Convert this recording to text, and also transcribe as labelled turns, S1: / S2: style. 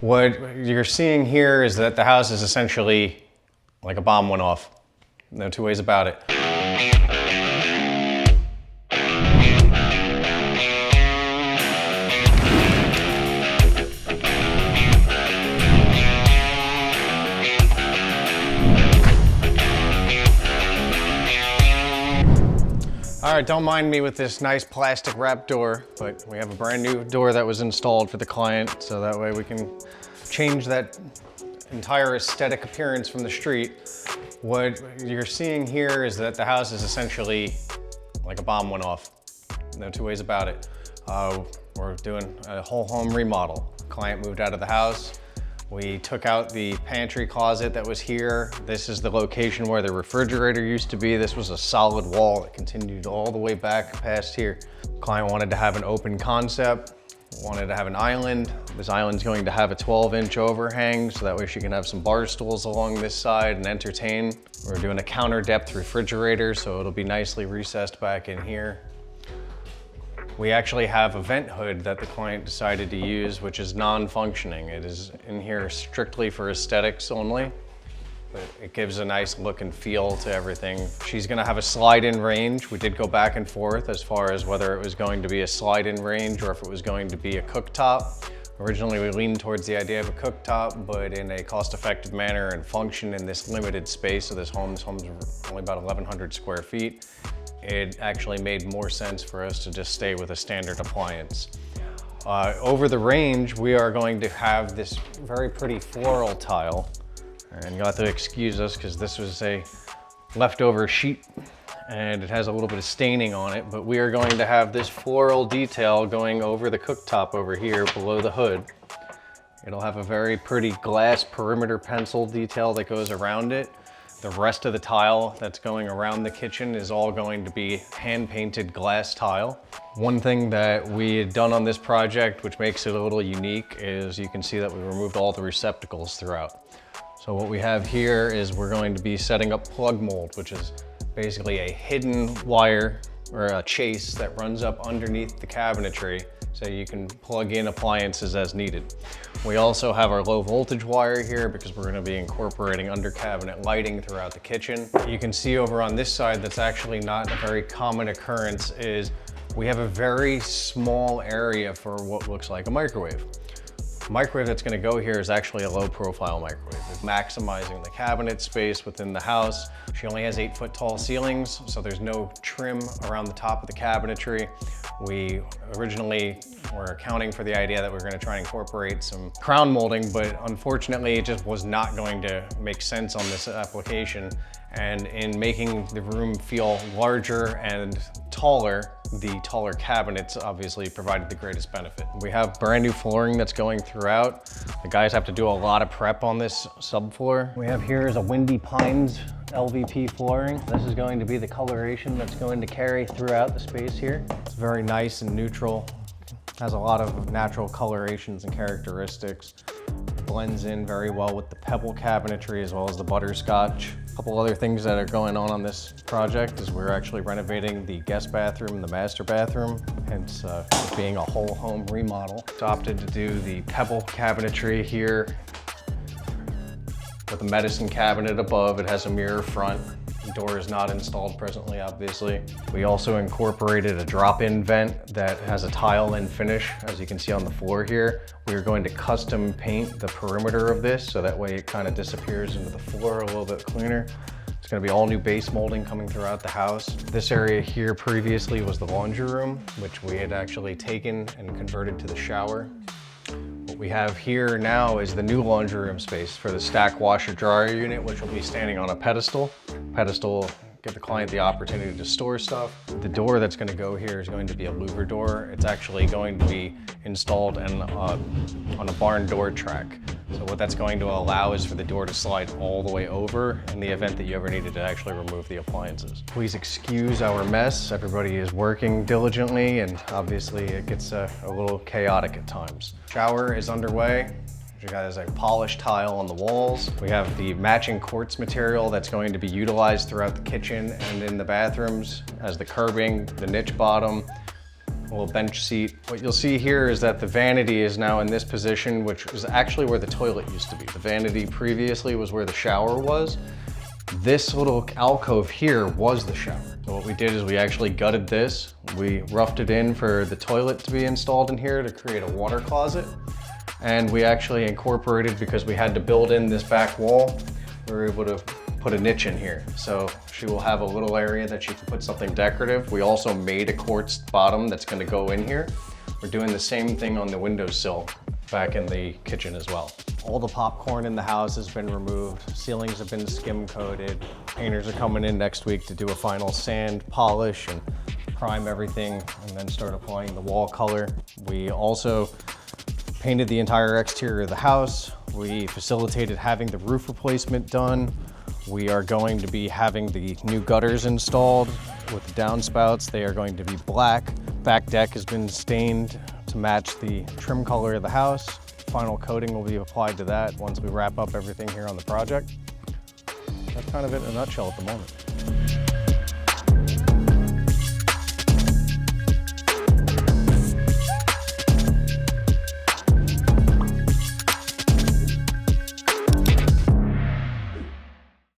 S1: What you're seeing here is that the house is essentially like a bomb went off. No two ways about it. All right, don't mind me with this nice plastic wrap door, but we have a brand new door that was installed for the client, so that way we can change that entire aesthetic appearance from the street. What you're seeing here is that the house is essentially like a bomb went off. No two ways about it. We're doing a whole home remodel. Client moved out of the house. We took out the pantry closet that was here. This is the location where the refrigerator used to be. This was a solid wall that continued all the way back past here. Client wanted to have an open concept, wanted to have an island. This island's going to have a 12-inch overhang, so that way she can have some bar stools along this side and entertain. We're doing a counter depth refrigerator, so it'll be nicely recessed back in here. We actually have a vent hood that the client decided to use, which is non-functioning. It is in here strictly for aesthetics only, but it gives a nice look and feel to everything. She's gonna have a slide-in range. We did go back and forth as far as whether it was going to be a slide-in range or if it was going to be a cooktop. Originally, we leaned towards the idea of a cooktop, but in a cost-effective manner and function in this limited space of this home. This home's only about 1,100 square feet. It actually made more sense for us to just stay with a standard appliance. Over the range, we are going to have this very pretty floral tile. And you'll have to excuse us because this was a leftover sheet and it has a little bit of staining on it, but we are going to have this floral detail going over the cooktop over here below the hood. It'll have a very pretty glass perimeter pencil detail that goes around it. The rest of the tile that's going around the kitchen is all going to be hand-painted glass tile. One thing that we had done on this project, which makes it a little unique, is you can see that we removed all the receptacles throughout. So what we have here is we're going to be setting up plug mold, which is basically a hidden wire or a chase that runs up underneath the cabinetry so you can plug in appliances as needed. We also have our low voltage wire here because we're gonna be incorporating under cabinet lighting throughout the kitchen. You can see over on this side that's actually not a very common occurrence is we have a very small area for what looks like a microwave. The microwave that's gonna go here is actually a low profile microwave. It's maximizing the cabinet space within the house. She only has 8-foot tall ceilings, so there's no trim around the top of the cabinetry. We originally were accounting for the idea that we were gonna try and incorporate some crown molding, but unfortunately it just was not going to make sense on this application. And in making the room feel larger and taller, the taller cabinets obviously provided the greatest benefit. We have brand new flooring that's going throughout. The guys have to do a lot of prep on this subfloor. We have here is a Windy Pines LVP flooring. This is going to be the coloration that's going to carry throughout the space here. It's very nice and neutral. Has a lot of natural colorations and characteristics. Blends in very well with the pebble cabinetry as well as the butterscotch. A couple other things that are going on this project is we're actually renovating the guest bathroom and the master bathroom, hence being a whole home remodel. Opted to do the pebble cabinetry here with a medicine cabinet above. It has a mirror front. The door is not installed presently, obviously. We also incorporated a drop-in vent that has a tile-in finish, as you can see on the floor here. We are going to custom paint the perimeter of this, so that way it kind of disappears into the floor a little bit cleaner. It's gonna be all new base molding coming throughout the house. This area here previously was the laundry room, which we had actually taken and converted to the shower. What we have here now is the new laundry room space for the stack washer dryer unit, which will be standing on a pedestal. Pedestal will give the client the opportunity to store stuff. The door that's going to go here is going to be a louver door. It's actually going to be installed on a barn door track. So what that's going to allow is for the door to slide all the way over in the event that you ever needed to actually remove the appliances. Please excuse our mess. Everybody is working diligently and obviously it gets a little chaotic at times. Shower is underway. You guys have a polished tile on the walls. We have the matching quartz material that's going to be utilized throughout the kitchen and in the bathrooms as the curbing, the niche bottom, a little bench seat. What you'll see here is that the vanity is now in this position, which is actually where the toilet used to be. The vanity previously was where the shower was. This little alcove here was the shower. So what we did is we actually gutted this. We roughed it in for the toilet to be installed in here to create a water closet. And we actually incorporated, because we had to build in this back wall, we were able to put a niche in here. So she will have a little area that she can put something decorative. We also made a quartz bottom that's gonna go in here. We're doing the same thing on the windowsill back in the kitchen as well. All the popcorn in the house has been removed. Ceilings have been skim coated. Painters are coming in next week to do a final sand, polish, and prime everything, and then start applying the wall color. We also painted the entire exterior of the house. We facilitated having the roof replacement done. We are going to be having the new gutters installed with the downspouts. They are going to be black. Back deck has been stained to match the trim color of the house. Final coating will be applied to that once we wrap up everything here on the project. That's kind of it in a nutshell at the moment.